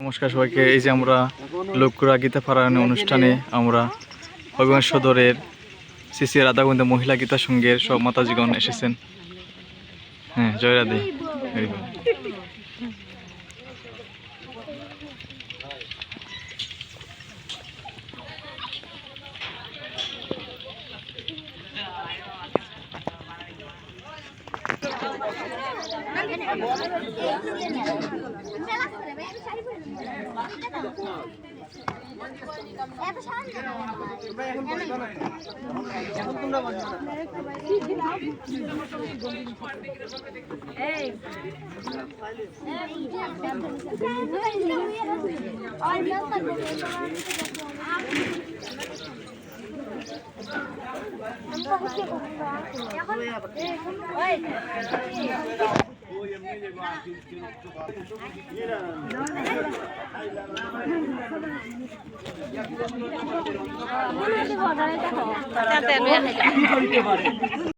নমস্কার সবাইকে। এই যে আমরা লোকরা গীতা পারায়ণ অনুষ্ঠানে আমরা হবিগঞ্জ সদরের সিসি রাধাগোবিন্দ মহিলা গীতা সংঘের সব মাতাজিগণ এসেছেন। হ্যাঁ, জয় রাধে।